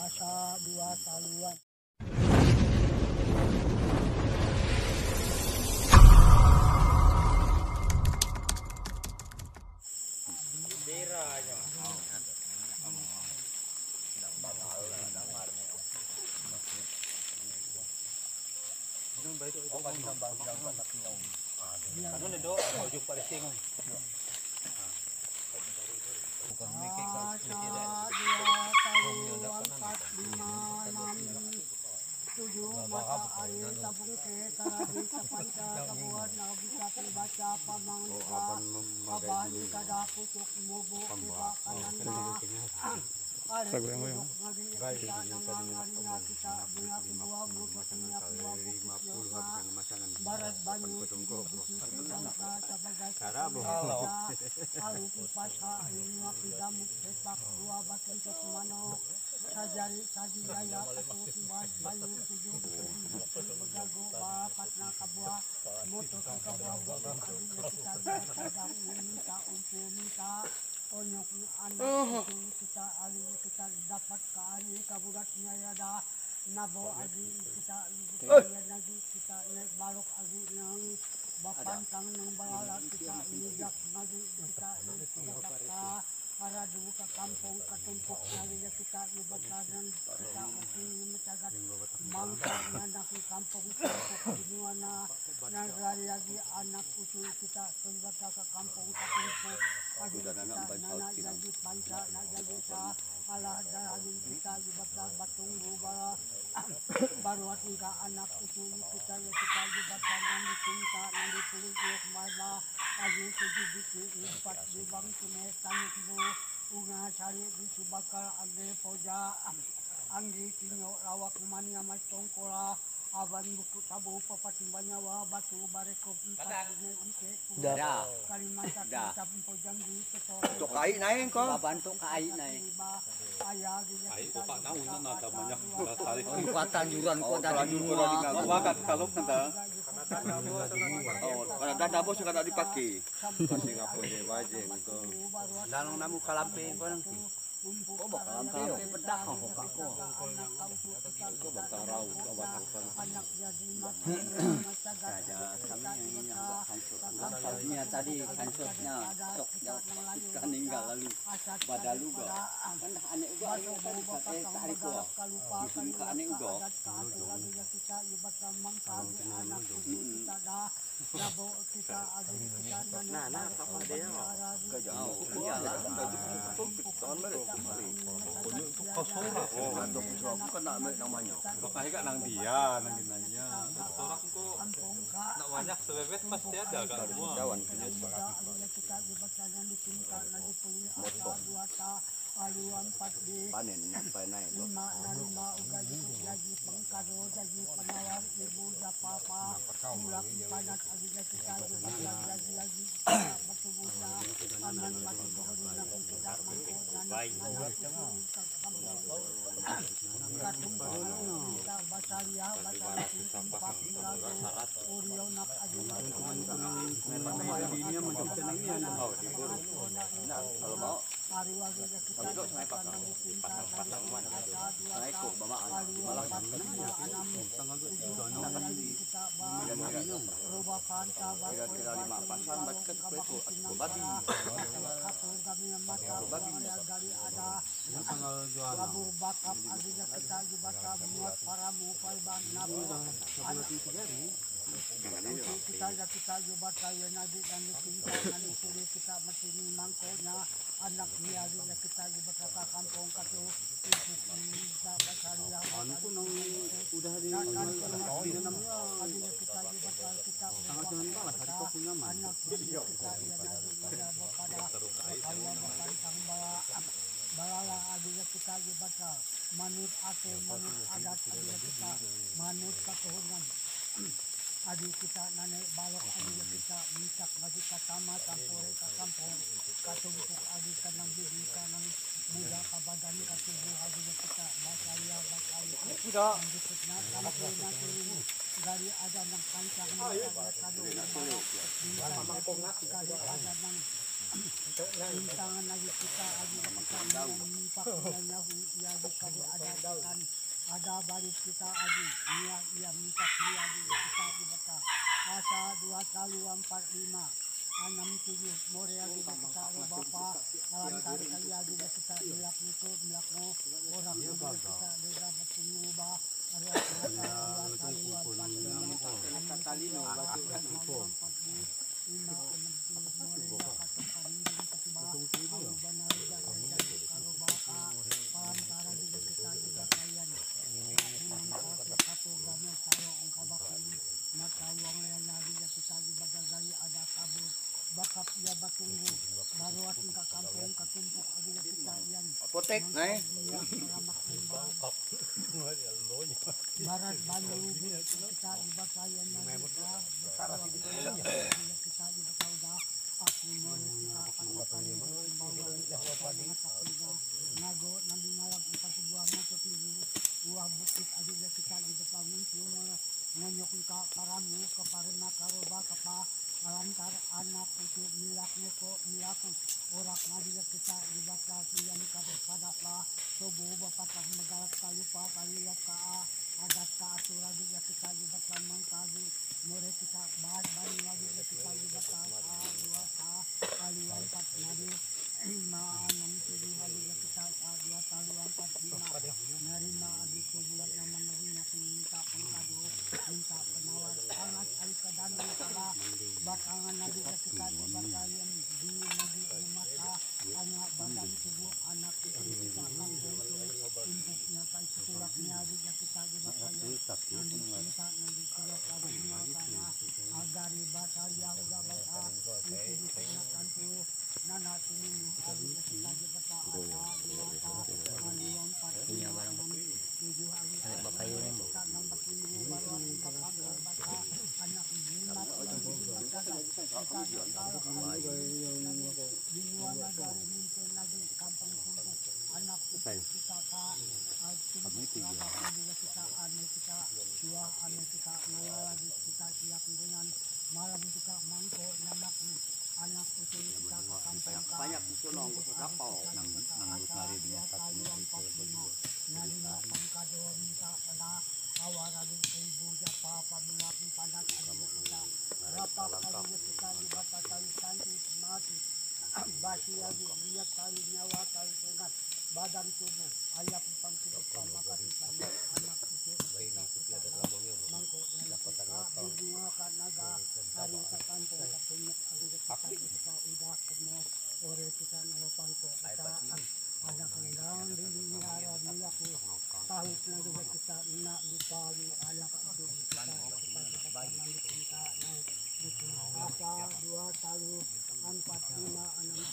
asa dua taluan. Tujuh mata air tabung ke tarabi kapanca kabuat nabisa baca pamangga kaban kada pucuk mubu tiba kananda ada duduk ngagi kita nangangaringa kita bunga kedua butuhnya kedua butuhnya barat banyu tujuh butuh kita sebagai alu pipasa alunya kita sepak dua batang kesmano sajari saji daya atau bayu tujuh begago bapatna kabua motor kabua butuh adinya kita kadang minta untuk minta onyok anak itu kita ali kita dapat ke ali kaburatnya ya dah nabo adi kita lagi kita naik balok adi nang bapantang nang balala kita injak lagi kita dapat aradu ke kampung ketumpuk lagi kita nyebataran kita masih mencagat mangkanya nak kampung ketumpuk di mana lagi anak usul kita terlibat ke kampung ketumpuk adi kita nana jadi panca nak jadi sa alah dari kita nyebatan batung bubara baruat hingga anak usul kita ya kita nyebatan yang dicinta yang dipulih mana adi tujuh empat di bang sungai tanuk bu unga cari di subakal age poja anggi kinyo rawak mania matongkola aban buku tabu papat banyawa batu barekop empat ike kalimantan cap pojang di ketora tok kai naik kok bantu kai naik ayah gitu itu pak naun ada banyak kali kuatan juran kota di wakat kalau kata karena dabo suka tak dipakai masih ngapain deh wajeng itu danong namu kalamping ko nanti oh bakal kalamping pedak kok itu bakal rau anak jadi masalahnya tadi hancurnya sok kan ninggal lalu badalu go kan aneh uga pakai tarik ko musim ka aneh uga kita ibadah mangkal anak kita dah labo kita agi kita nah apa dia kejauh untuk kosora untuk bukan namanya makanya gak nang dia nang dinanya orang kok nak banyak sebebet pasti ada kan semua jawan kita ibadah yang ditingkat lagi punya dua ta aluan 4D panen sampai naik lima uga ikut lagi pengkado jadi penawar ibu japapa mulak padat aginya kita lagi bertubuhnya aman mati bohong nak tidak mampu nanak katung kita batalia tempat lagu uriau nak ajulah kalau mau hari wajah kita pasang mana naik kok bamaan malah kira 5 pasang bat ke itu babi labur bakap aja kita juga buat para mufai bang nabi kita juga kaya nadi dan dicinta nanti sulit kita mesti mangkonya anak dia kita juga ke kampung katu kita bacaria aku nang udah di namanya adinya kita juga kita sangat dengan balas hari kau punya mah anak kita ya nadi ya pada kaya bukan tambah balala adinya kita juga manut atur manut adat adinya kita manut katuhunan adi kita nanek balok adi kita misak lagi kasama sore kampung katumpuk adi kanang biji kanang muda kabadan katubuh adi kita basaya tidak lanjut na kampung nanti dari ada nang pancang kado balok dari ada nang Intangan lagi kita agi kita pakulan lahu iagi kadi ada baris kita agi ia minta iagi kita di bata asa 2 kali 4 5 6 7 more agi kita bapa alam tarik kali agi kita milak niko milak mo orang kita desa bertunggu ada 2 kali 4 Talino batu kan ipo. Bakap ia batunggu baru ating kakampung katumpuk agila kita yan Apotek na eh. barat banyu kita ibatayan na kita ibataw aku mo kita pagpapan nago nabingalap ipasubuhan mo to uah bukit agila kita ibataw ngonyok ka paramu kaparena karoba kapa alantar anak itu milak neko milak orak ngadiga kita dibata siyan pada pa sobo bapak magalat kalupa kaliat ka adat ka atura juga kita dibata mangkagi more kita bahas bani ngadiga kita dibata dua ka kalian 4 nadi 5 6 7 ngadiga kita 2 kali 4 5 narima adi subulat naman nahinya minta pangkado minta penawar sangat ay kadano kaba bakangan nabi kita di batayan di nabi mata anak badan tubuh anak itu kita langsung impuknya kay tulaknya di kita di batayan nanti kita nanti tulak kami karena agari batalya uga bata itu dikenakan tu nana tunu abi kita di bata ada dua kalian 4 tujuh hari kita nampak ini baru kita baca anak jimat yang dibaca dinuan negara mimpin lagi kampung tumpuk anak kita kita aneh kita dua aneh kita lagi kita siap dengan malam kita mangko nyamak anak itu kita ke kampung Banyak disulong ko sa kapaw. nyari pangkado minta pada awara din sa ibu sa papamulaking padat ang kita rapak kali kita di bata kali santi mati basi lagi lihat kali nyawa kali sunat badan tubuh ayap pangkidupan makasipan anak itu kita mangko nalapita bibunga naga hari sa kampung katunyok ang kita udah kemo ore kita nawapangko kita anak lang din harap nila ko kahit na juga kita na lupagi anak itu kita kita ng itu asa 2 tali 4 5 6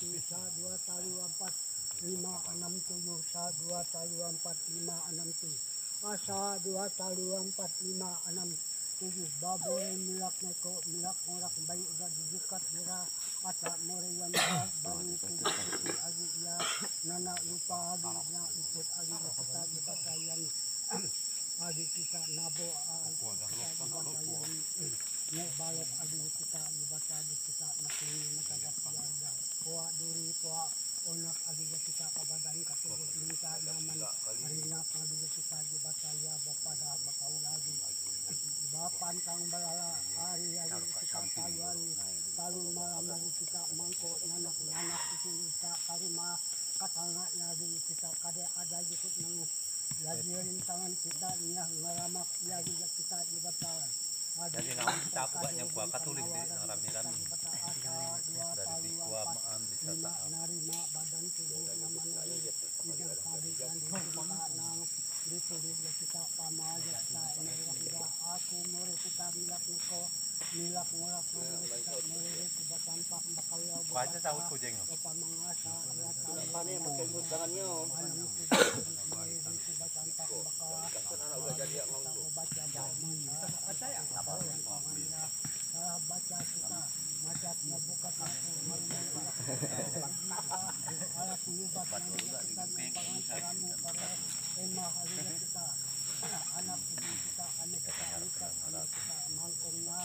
7 2 tali 4 5 6 7 sa 2 tali 4 5 6 asa 2 tali 4 5 6 baboy milak neko milak morak bayi uga dijukat dira ata moreyan bani tujuh agi ya nana lupa agi nya ikut agi kita dibatayan agi kita nabo kita dibatayan ne balok agi kita dibatayan kita nakini nakagat siaga poa duri poa onak agi kita kabadan katubuh minta naman arina agi kita dibatayan bapada bakau lagi bapan kang balala hari lagi kita talu malam lagi kita mangko nyanak itu kita karima katanga lagi kita kada ada ikut nang lagi rintangan kita niya ngaramak lagi kita di batalan Jadi naon kita aku banyak gua katulik di rami-rami. Dari kuamaan bisa taat. narima badan tubuh naman lagi tidak tadi kan kita nang dito kita pamaja kita inira aku more kita milak niko milak morak kita more kita tampak bakal ya Baca sahut ko jeng. pamangasa ya Paano yung magkaibot ka nyo? alam kita tampak bakal Udah jadi ang mga baca baca kita macet ngebuka aku alat lubat kita pangantaranu para emah harga kita anak kita anak kita anak kita mangkong na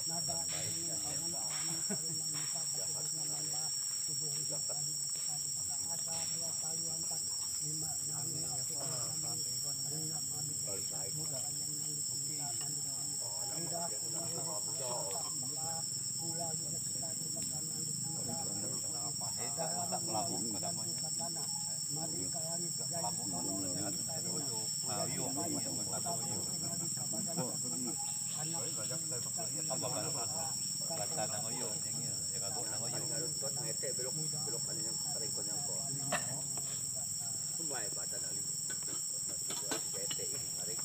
nada ini pangan kami kalau manita bakit naman ba Baca nang oyo, ya kagok nang oyo. Belok kanan yang tarik yang ko. Kumay bata na li. Bete ini tarik.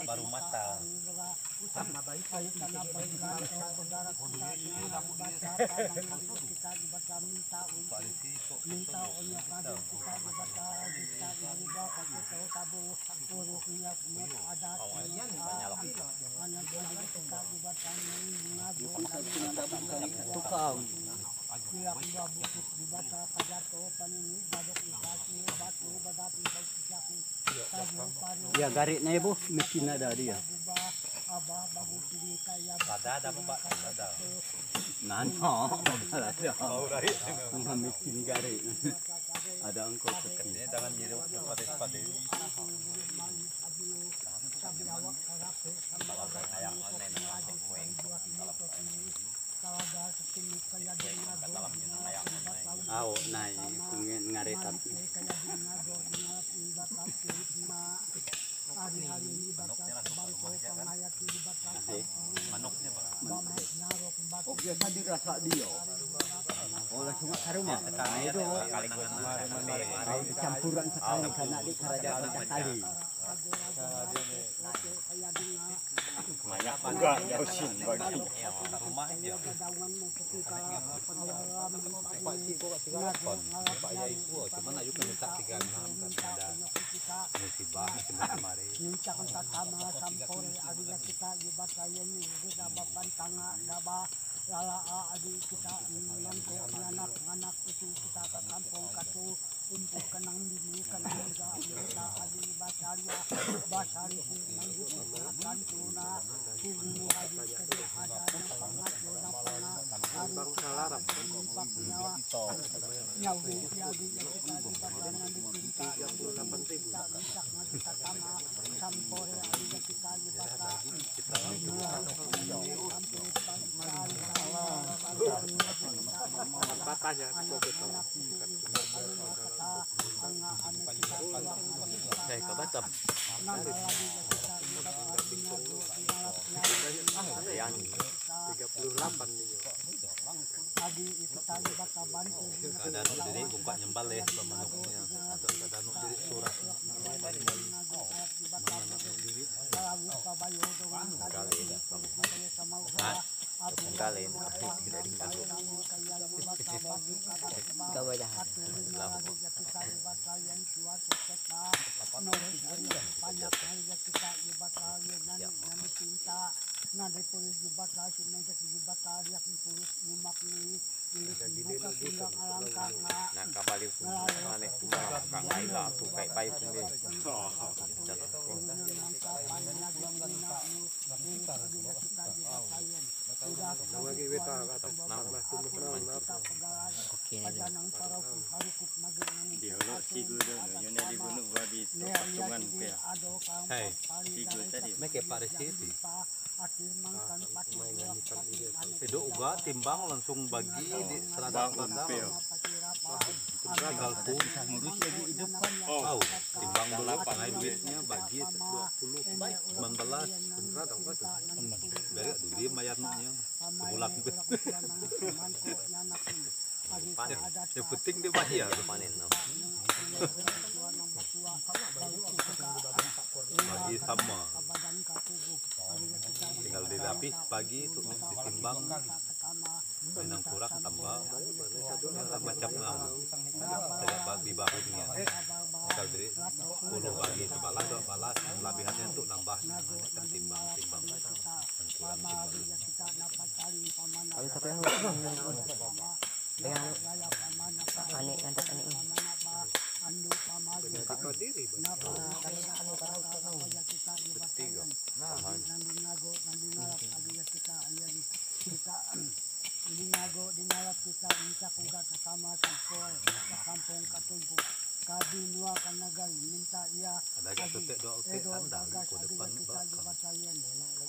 Baru mata. Tukang. Ya garik na ibu, miskin ada dia. Ada apa Pak? Ada. Nano, ada. Miskin garik. Ada engkau kecil. Ini jangan nyiruk pada Aw, nai pengen ngaretat. manuknya Pak. Oh, biasa dirasa dia. Oh, langsung ke rumah. Nah, itu kalau campuran sekali karena di kerajaan kali. Banyak enggak jauhin bagi. Rumah dia. Pak Yai itu cuman ayo minta 36 kan ada musibah kemarin. Nincakan tatama sampore adina kita jubat kaya ni kita bapan tanga daba lala adi kita nanti anak itu kita ke kampung katu untuk kenang bini kenang juga kita adi basari manggil akan tuna sini adi kedi ada yang pangat yang pernah bang salarap nyawa nyawa adi kita di bakalan di kita kita bisa kita tama sampore adina kita di baka Patahnya ke Batam. Yang 38 nih. Tadi itu tadi baka bantu. Kadang jadi buka nyembal ya pemanuknya. Atau kadang jadi surat. Tinggalin tapi tidak diganggu. Kau aja. Nak kabali pun mana cuma kang Laila tu kai pai pun ni. Hei, mereka Paris City. Itu juga timbang langsung bagi di selatan-selatan. Gagal pun ngurus lagi hidup kan. Oh, timbang dulu pangai duitnya bagi 20, 19. Berat apa tuh? Dari dulu mayatnya sebulan. Yang penting dia bayar panen. Bagi sama. Tinggal dirapih pagi itu ditimbang. Menang kurang tambah macam ngau. Tidak bagi bahunya. Kalau dari 10 bagi sebalas 2 balas kelebihannya untuk nambah kan timbang kurang Kalau tapi dengan aneh Linago dinalap kita minta kuga kasama sampoy sa kampung Katumpuk kadinwa kanagal minta ia ada gatot doa edo tanda bagas ko agi depan kita di batayan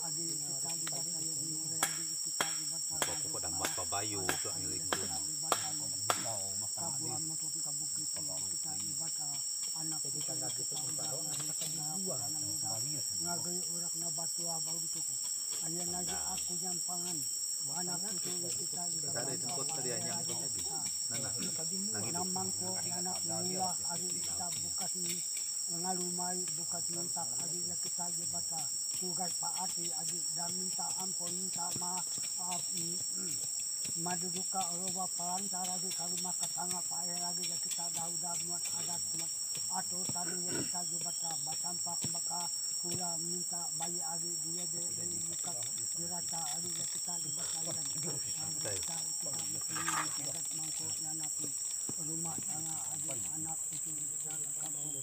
agi kita di batayan mure agi kita di batayan pokok dah mat pabayu tu ang lingkung kabuan mo to kabukit kita di bata anak kita ngagoy urak na batua bauto ko ayan lagi ako yang pangan anak itu kita di ada tempat tadi yang tadi nana namang ko anak mula ari kita bukas ni ngalumay bukas minta ari kita di bata tugas paati adi dan minta ampon minta maduduka roba perantara di kalumah katanga pae lagi ya kita daudah muat adat muat atau tadi ya kita di bata batampak baka kula minta bayi adi dia dari buka dirata adi ya kita di bata yan kita adat mangko anak rumah tangga adi anak itu kita kampung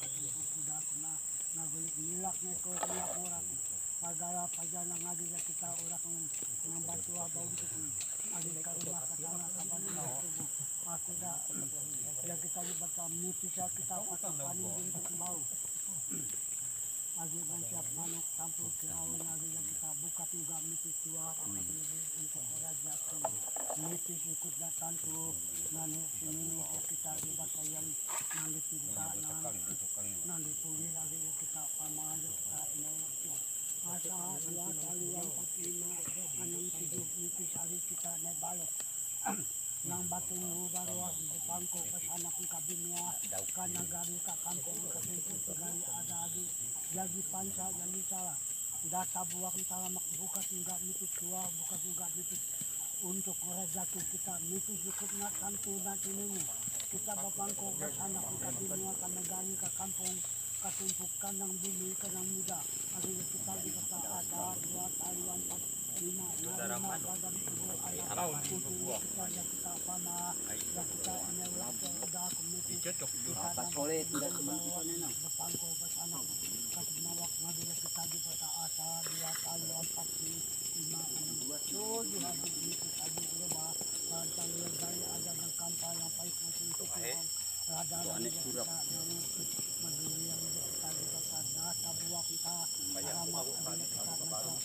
kuda kena nagoy nilaknya ko nilak orang pagala pajana ngagi ya kita orang ng batua bau itu adi karumah katanga kabanin tubuh aku dah ya kita di bata mipisa kita pakai panin untuk bau agi siap manuk campur kirawan agi yang kita buka juga mipis tua untuk raja tu mipis ikut datang tu nanu sini kita di bata yang nanti kita nanti pulih agi yang kita paman kita ini asa dua kali yang 45 6 7 mipis agi kita naik balok nang batu baru di pangko kesana ke kabinnya karena gari ke kampung ke tempat gari ada lagi panca lagi salah data buah kita buka tinggal itu tua buka juga itu untuk rezeki kita itu cukup nak kantu nanti ini kita bapangko kesana ke kabinnya karena gari ke kampung katumpuk kandang bumi kandang muda ada kita di kota ada 2 kali 4 5 badan tubuh anak putih kita pama kita ini waktu udah komisi kita solid tidak kemana-mana bapangko bersama kasih mawak ngabila kita di kota asa 2 kali 4 5 tuh di hati ini kita di rumah tentang gaya ada dan kampanye yang baik masih itu ada kita maduri yang kita di kota data buah kita ramah kita manok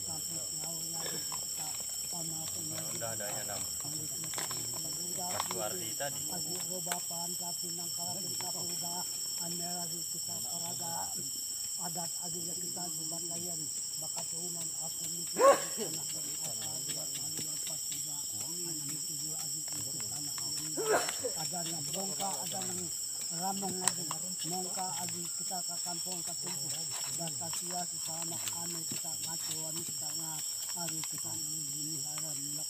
sampai siau lagi kita sama udah adanya nama Pasuardi tadi lagi robapan tapi nang kalapin kapuda ane lagi kita paraga adat adi yang kita buat layan bakat turunan aku mikir anak dari apa dua kali lepas juga anak itu juga adi itu anak ada yang bongka ada yang ramong adi mongka adi kita ke kampung Katumpuk dan kasia sama ane kita ngaco ani kita ngari kita ini ada milak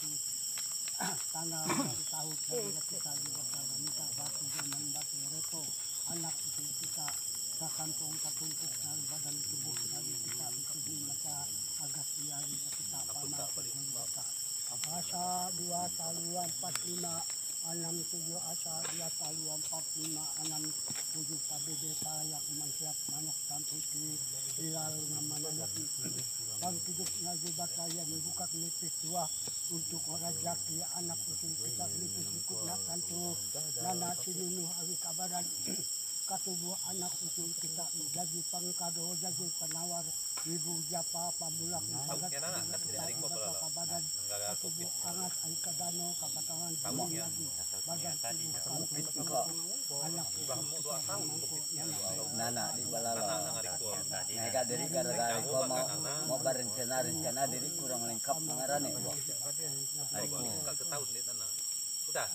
tanggal tahu kita juga minta batu dan batu reto anak itu kita ke kampung Katumpuk dan badan tubuh dari kita itu maka agak siari kita paman kita asa 2 taluan 45 6 7 asa 2 taluan 45 6 7 pabebe tayak mansiap manok sampai di ilal namanayak pang hidup na jubatayan bukat nipis 2 untuk rezeki anak usul kita nipis ikut na kanto nana sinunuh agi kabaran katubuh anak itu kita jadi pangkado jadi penawar ibu japa pamulak pagat kabadan katubuh angat ay kadano kabatangan pamulak lagi badan tubuh anak nana di balala nega dari gara-gara ko mau berencana diri kurang lengkap mengarane hari ko setahun di tanah udah